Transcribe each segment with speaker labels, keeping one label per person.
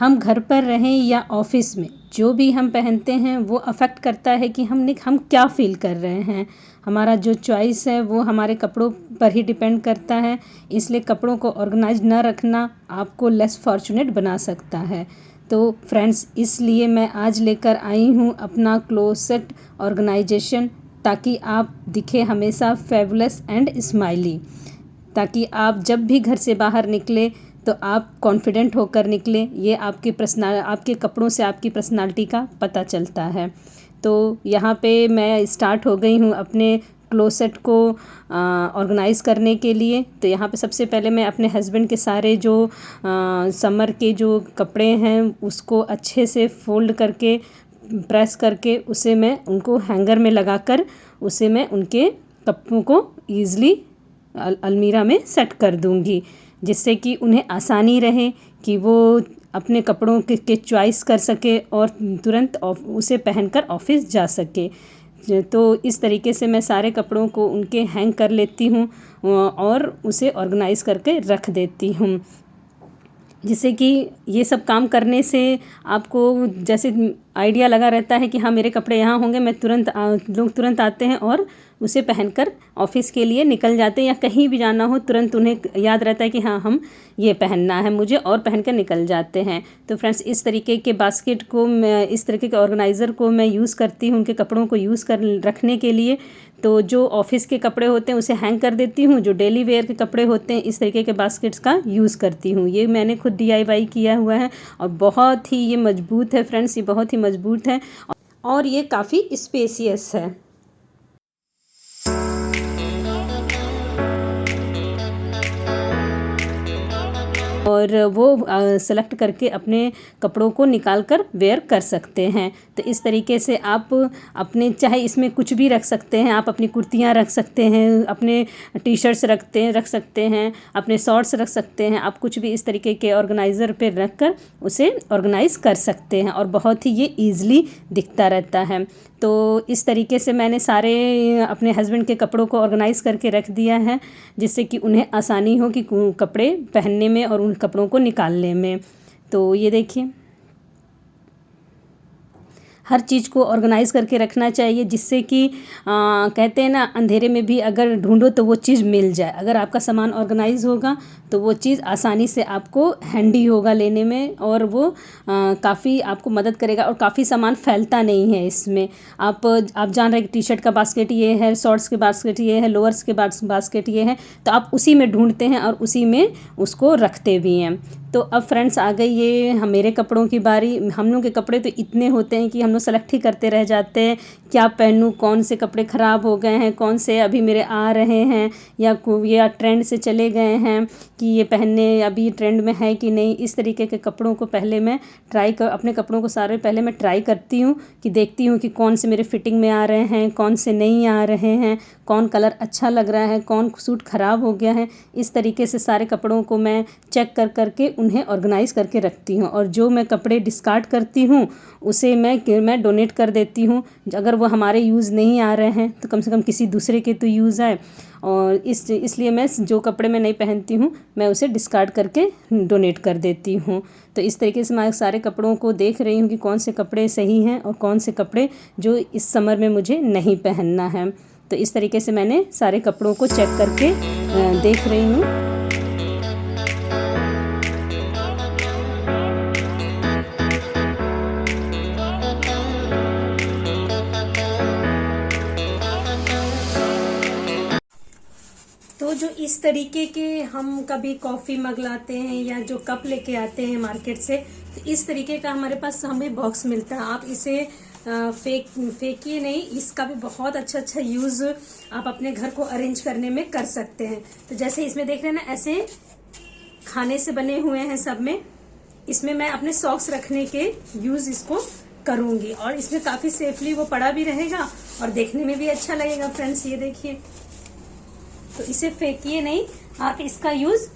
Speaker 1: हम घर पर रहें या ऑफिस में, जो भी हम पहनते हैं वो अफेक्ट करता है कि हम क्या फ़ील कर रहे हैं। हमारा जो चॉइस है वो हमारे कपड़ों पर ही डिपेंड करता है। इसलिए कपड़ों को ऑर्गेनाइज ना रखना आपको लेस फॉर्चुनेट बना सकता है। तो फ्रेंड्स, इसलिए मैं आज लेकर आई हूँ अपना क्लोसेट ऑर्गेनाइजेशन, ताकि आप दिखे हमेशा फेबुलस एंड स्माइली, ताकि आप जब भी घर से बाहर निकले तो आप कॉन्फिडेंट होकर निकले। ये आपके कपड़ों से आपकी पर्सनालिटी का पता चलता है। तो यहाँ पे मैं स्टार्ट हो गई हूँ अपने क्लोसेट को ऑर्गेनाइज़ करने के लिए। तो यहाँ पे सबसे पहले मैं अपने हस्बैंड के सारे जो समर के जो कपड़े हैं उसको अच्छे से फोल्ड करके, प्रेस करके, उसे मैं उनको हैंगर में लगाकर उसे मैं उनके कपड़ों को ईज़िली अलमीरा में सेट कर दूँगी, जिससे कि उन्हें आसानी रहे कि वो अपने कपड़ों के चॉइस कर सके और तुरंत उसे पहनकर ऑफिस जा सके। तो इस तरीके से मैं सारे कपड़ों को उनके हैंग कर लेती हूँ और उसे ऑर्गेनाइज़ करके रख देती हूँ, जिससे कि ये सब काम करने से आपको जैसे आइडिया लगा रहता है कि हाँ मेरे कपड़े यहाँ होंगे, मैं लोग तुरंत आते हैं और उसे पहनकर ऑफिस के लिए निकल जाते हैं, या कहीं भी जाना हो तुरंत उन्हें याद रहता है कि हाँ हम ये पहनना है मुझे, और पहनकर निकल जाते हैं। तो फ्रेंड्स, इस तरीके के बास्केट को मैं, इस तरीके के ऑर्गेनाइज़र को मैं यूज़ करती हूँ उनके कपड़ों को यूज़ कर रखने के लिए। तो जो ऑफिस के कपड़े होते हैं उसे हैंग कर देती हूँ, जो डेली वेयर के कपड़े होते हैं इस तरीके के बास्केट्स का यूज़ करती हूँ। ये मैंने खुद DIY किया हुआ है और बहुत ही ये मजबूत है फ्रेंड्स, ये बहुत ही मजबूत है और ये काफ़ी स्पेसियस है। और वो सेलेक्ट करके अपने कपड़ों को निकाल कर वेयर कर सकते हैं। तो इस तरीके से आप अपने, चाहे इसमें कुछ भी रख सकते हैं, आप अपनी कुर्तियाँ रख सकते हैं, अपने टी-शर्ट्स रख सकते हैं, अपने शॉर्ट्स रख सकते हैं, आप कुछ भी इस तरीके के ऑर्गेनाइज़र पे रख कर उसे ऑर्गेनाइज़ कर सकते हैं और बहुत ही ये ईज़िली दिखता रहता है। तो इस तरीके से मैंने सारे अपने हस्बैंड के कपड़ों को ऑर्गेनाइज़ करके रख दिया है, जिससे कि उन्हें आसानी हो कि कपड़े पहनने में और उन कपड़ों को निकालने में। तो ये देखिए, हर चीज़ को ऑर्गेनाइज़ करके रखना चाहिए, जिससे कि कहते हैं ना, अंधेरे में भी अगर ढूंढो तो वो चीज़ मिल जाए। अगर आपका सामान ऑर्गेनाइज़ होगा तो वो चीज़ आसानी से आपको हैंडी होगा लेने में, और वो काफ़ी आपको मदद करेगा और काफ़ी सामान फैलता नहीं है इसमें। आप जान रहे हैं कि टी-शर्ट का बास्केट ये है, शॉर्ट्स के बास्केट ये है, लोअर्स के बास्केट ये है, तो आप उसी में ढूंढते हैं और उसी में उसको रखते भी हैं। तो अब फ्रेंड्स, आ गई ये मेरे कपड़ों की बारी। हम लोग के कपड़े तो इतने होते हैं कि हम लोग सेलेक्ट ही करते रह जाते हैं, क्या पहनूं, कौन से कपड़े ख़राब हो गए हैं, कौन से अभी मेरे आ रहे हैं, या ट्रेंड से चले गए हैं कि ये पहनने अभी ट्रेंड में है कि नहीं। इस तरीके के कपड़ों को पहले मैं अपने कपड़ों को सारे पहले मैं ट्राई करती हूँ, कि देखती हूँ कि कौन से मेरे फिटिंग में आ रहे हैं, कौन से नहीं आ रहे हैं, कौन कलर अच्छा लग रहा है, कौन सूट ख़राब हो गया है। इस तरीके से सारे कपड़ों को मैं चेक करके उन्हें ऑर्गेनाइज़ करके रखती हूँ, और जो मैं कपड़े डिस्कार्ड करती हूँ उसे मैं डोनेट कर देती हूँ। अगर वो हमारे यूज़ नहीं आ रहे हैं तो कम से कम किसी दूसरे के तो यूज़ आए, और इसलिए मैं जो कपड़े मैं नहीं पहनती हूँ मैं उसे डिस्कार्ड करके डोनेट कर देती हूँ। तो इस तरीके से मैं सारे कपड़ों को देख रही हूँ कि कौन से कपड़े सही हैं और कौन से कपड़े जो इस समर में मुझे नहीं पहनना है। तो इस तरीके से मैंने सारे कपड़ों को चेक करके देख रही हूँ। तो जो इस तरीके के हम कभी कॉफ़ी मंगलाते हैं या जो कप लेके आते हैं मार्केट से, तो इस तरीके का हमारे पास हमें बॉक्स मिलता है। आप इसे फेंकिए नहीं, इसका भी बहुत अच्छा यूज़ आप अपने घर को अरेंज करने में कर सकते हैं। तो जैसे इसमें देख रहे हैं ना, ऐसे खाने से बने हुए हैं सब में, इसमें मैं अपने सॉक्स रखने के यूज़ इसको करूँगी, और इसमें काफ़ी सेफली वो पड़ा भी रहेगा और देखने में भी अच्छा लगेगा। फ्रेंड्स, ये देखिए, तो इसे फेंकिए नहीं, आप इसका यूज़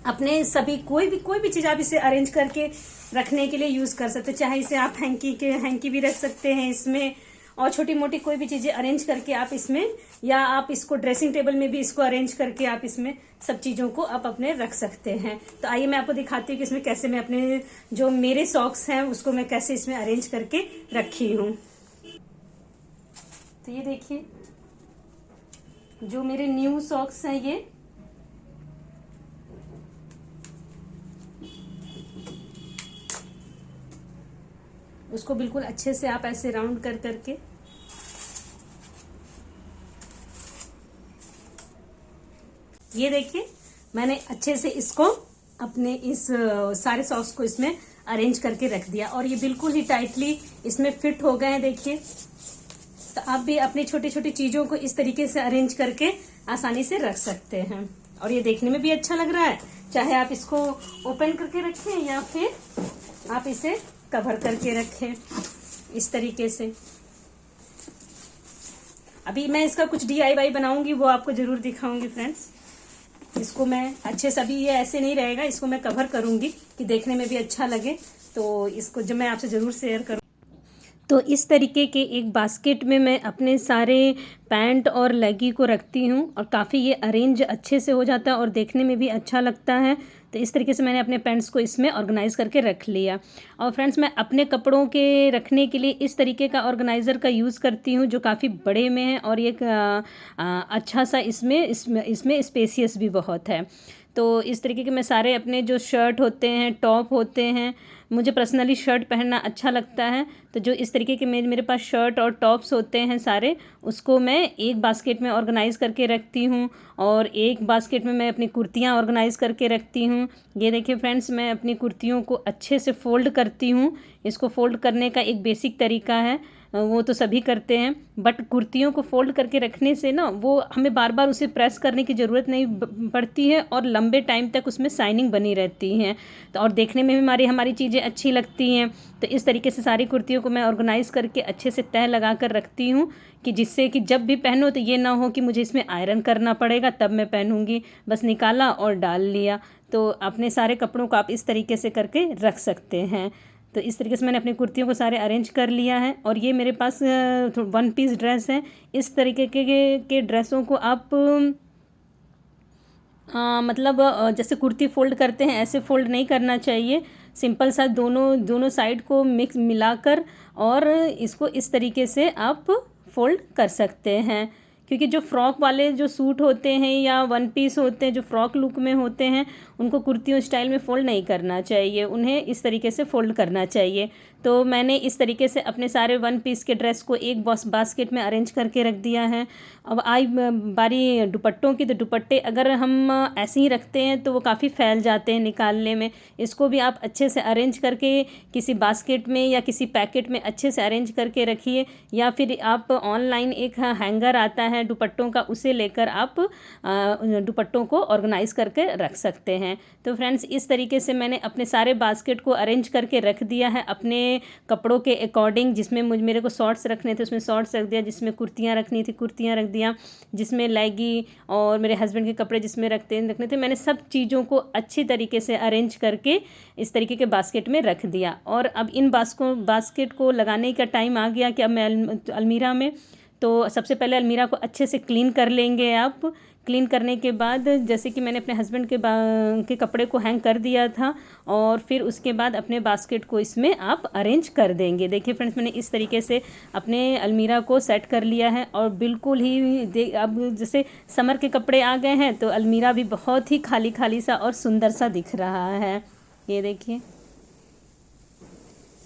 Speaker 1: अपने सभी कोई भी चीज़ आप इसे अरेंज करके रखने के लिए यूज़ कर सकते हैं। चाहे इसे आप हैंकी भी रख सकते हैं इसमें, और छोटी मोटी कोई भी चीजें अरेंज करके आप इसमें, या आप इसको ड्रेसिंग टेबल में भी इसको अरेंज करके आप इसमें सब चीजों को आप अपने रख सकते हैं। तो आइए मैं आपको दिखाती हूँ कि इसमें कैसे मैं अपने जो मेरे सॉक्स हैं उसको मैं कैसे इसमें अरेंज करके रखी हूँ। तो ये देखिए जो मेरे न्यू सॉक्स हैं ये उसको बिल्कुल अच्छे से आप ऐसे राउंड कर करके ये देखिए मैंने अच्छे से इसको अपने इस सारे सॉक्स को इसमें अरेंज करके रख दिया और ये बिल्कुल ही टाइटली इसमें फिट हो गए हैं। देखिए तो आप भी अपनी छोटी छोटी चीजों को इस तरीके से अरेंज करके आसानी से रख सकते हैं और ये देखने में भी अच्छा लग रहा है, चाहे आप इसको ओपन करके रखें या फिर आप इसे कवर करके रखें इस तरीके से। अभी मैं इसका कुछ DIY बनाऊंगी, वो आपको जरूर दिखाऊंगी फ्रेंड्स। इसको मैं अच्छे से, अभी ये ऐसे नहीं रहेगा, इसको मैं कवर करूंगी कि देखने में भी अच्छा लगे, तो इसको जब मैं आपसे जरूर शेयर करूँ। तो इस तरीके के एक बास्केट में मैं अपने सारे पैंट और लेगी को रखती हूँ और काफ़ी ये अरेंज अच्छे से हो जाता है और देखने में भी अच्छा लगता है। तो इस तरीके से मैंने अपने पैंट्स को इसमें ऑर्गेनाइज करके रख लिया। और फ्रेंड्स मैं अपने कपड़ों के रखने के लिए इस तरीके का ऑर्गेनाइज़र का यूज़ करती हूँ जो काफ़ी बड़े में है और एक अच्छा सा इसमें स्पेसियस भी बहुत है। तो इस तरीके के मैं सारे अपने जो शर्ट होते हैं, टॉप होते हैं, मुझे पर्सनली शर्ट पहनना अच्छा लगता है, तो जो इस तरीके के मेरे पास शर्ट और टॉप्स होते हैं सारे, उसको मैं एक बास्केट में ऑर्गेनाइज़ करके रखती हूँ और एक बास्केट में मैं अपनी कुर्तियाँ ऑर्गेनाइज़ करके रखती हूँ। ये देखिए फ्रेंड्स मैं अपनी कुर्तियों को अच्छे से फ़ोल्ड करती हूँ। इसको फ़ोल्ड करने का एक बेसिक तरीका है, वो तो सभी करते हैं, बट कुर्तियों को फ़ोल्ड करके रखने से ना वो हमें बार बार उसे प्रेस करने की ज़रूरत नहीं पड़ती है और लंबे टाइम तक उसमें शाइनिंग बनी रहती है, तो और देखने में भी हमारी चीज़ें अच्छी लगती हैं। तो इस तरीके से सारी कुर्तियों को मैं ऑर्गेनाइज़ करके अच्छे से तह लगा कर रखती हूँ कि जिससे कि जब भी पहनो तो ये ना हो कि मुझे इसमें आयरन करना पड़ेगा तब मैं पहनूँगी, बस निकाला और डाल लिया। तो अपने सारे कपड़ों को आप इस तरीके से करके रख सकते हैं। तो इस तरीके से मैंने अपनी कुर्तियों को सारे अरेंज कर लिया है और ये मेरे पास 1 पीस ड्रेस है। इस तरीके के ड्रेसों को आप मतलब जैसे कुर्ती फ़ोल्ड करते हैं ऐसे फ़ोल्ड नहीं करना चाहिए, सिंपल सा दोनों साइड को मिलाकर और इसको इस तरीके से आप फ़ोल्ड कर सकते हैं। क्योंकि जो फ्रॉक वाले जो सूट होते हैं या 1 पीस होते हैं जो फ्रॉक लुक में होते हैं उनको कुर्तियों स्टाइल में फ़ोल्ड नहीं करना चाहिए, उन्हें इस तरीके से फ़ोल्ड करना चाहिए। तो मैंने इस तरीके से अपने सारे 1 पीस के ड्रेस को एक बास्केट में अरेंज करके रख दिया है। अब आई बारी दुपट्टों की, तो दुपट्टे अगर हम ऐसे ही रखते हैं तो वो काफ़ी फैल जाते हैं निकालने में। इसको भी आप अच्छे से अरेंज करके किसी बास्केट में या किसी पैकेट में अच्छे से अरेंज करके रखिए, या फिर आप ऑनलाइन एक हैंगर आता है दुपट्टों का, उसे लेकर आप दुपट्टों को ऑर्गेनाइज़ करके रख सकते हैं। तो फ्रेंड्स इस तरीके से मैंने अपने सारे बास्केट को अरेंज करके रख दिया है अपने कपड़ों के अकॉर्डिंग। जिसमें मेरे को शॉर्ट्स रखने थे उसमें शॉर्ट्स रख दिया, जिसमें कुर्तियाँ रखनी थी कुर्तियाँ रख दिया, जिसमें लेगी और मेरे हस्बैंड के कपड़े जिसमें रखने थे, मैंने सब चीज़ों को अच्छी तरीके से अरेंज करके इस तरीके के बास्केट में रख दिया। और अब इन बास्केट को लगाने का टाइम आ गया कि अब मैं अलमीरा में, तो सबसे पहले अलमीरा को अच्छे से क्लीन कर लेंगे आप। क्लीन करने के बाद जैसे कि मैंने अपने हस्बैंड के कपड़े को हैंग कर दिया था और फिर उसके बाद अपने बास्केट को इसमें आप अरेंज कर देंगे। देखिए फ्रेंड्स मैंने इस तरीके से अपने अलमीरा को सेट कर लिया है और बिल्कुल ही अब जैसे समर के कपड़े आ गए हैं तो अलमीरा भी बहुत ही खाली खाली सा और सुंदर सा दिख रहा है। ये देखिए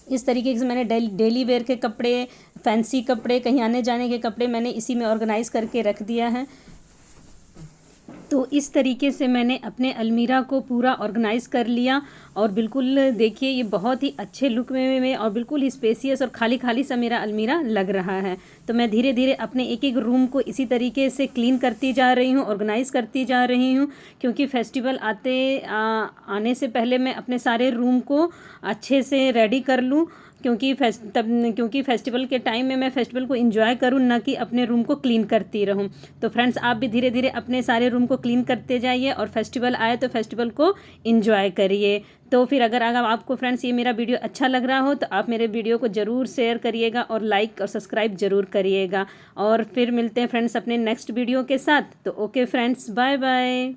Speaker 1: इस तरीके से मैंने डेली वेयर के कपड़े, फैंसी कपड़े, कहीं आने जाने के कपड़े मैंने इसी में ऑर्गेनाइज़ करके रख दिया है। तो इस तरीके से मैंने अपने अलमीरा को पूरा ऑर्गेनाइज़ कर लिया और बिल्कुल देखिए ये बहुत ही अच्छे लुक में और बिल्कुल ही स्पेसियस और खाली खाली सा मेरा अलमीरा लग रहा है। तो मैं धीरे धीरे अपने एक एक रूम को इसी तरीके से क्लीन करती जा रही हूँ, ऑर्गेनाइज़ करती जा रही हूँ, क्योंकि फेस्टिवल आने से पहले मैं अपने सारे रूम को अच्छे से रेडी कर लूँ क्योंकि फेस्टिवल के टाइम में मैं फेस्टिवल को एंजॉय करूँ, ना कि अपने रूम को क्लीन करती रहूँ। तो फ्रेंड्स, आप भी धीरे धीरे अपने सारे रूम को क्लीन करते जाइए और फेस्टिवल आए तो फेस्टिवल को एंजॉय करिए। तो फिर अगर आपको फ्रेंड्स ये मेरा वीडियो अच्छा लग रहा हो तो आप मेरे वीडियो को ज़रूर शेयर करिएगा और लाइक और सब्सक्राइब ज़रूर करिएगा। और फिर मिलते हैं फ्रेंड्स अपने नेक्स्ट वीडियो के साथ। तो ओके फ्रेंड्स, बाय बाय।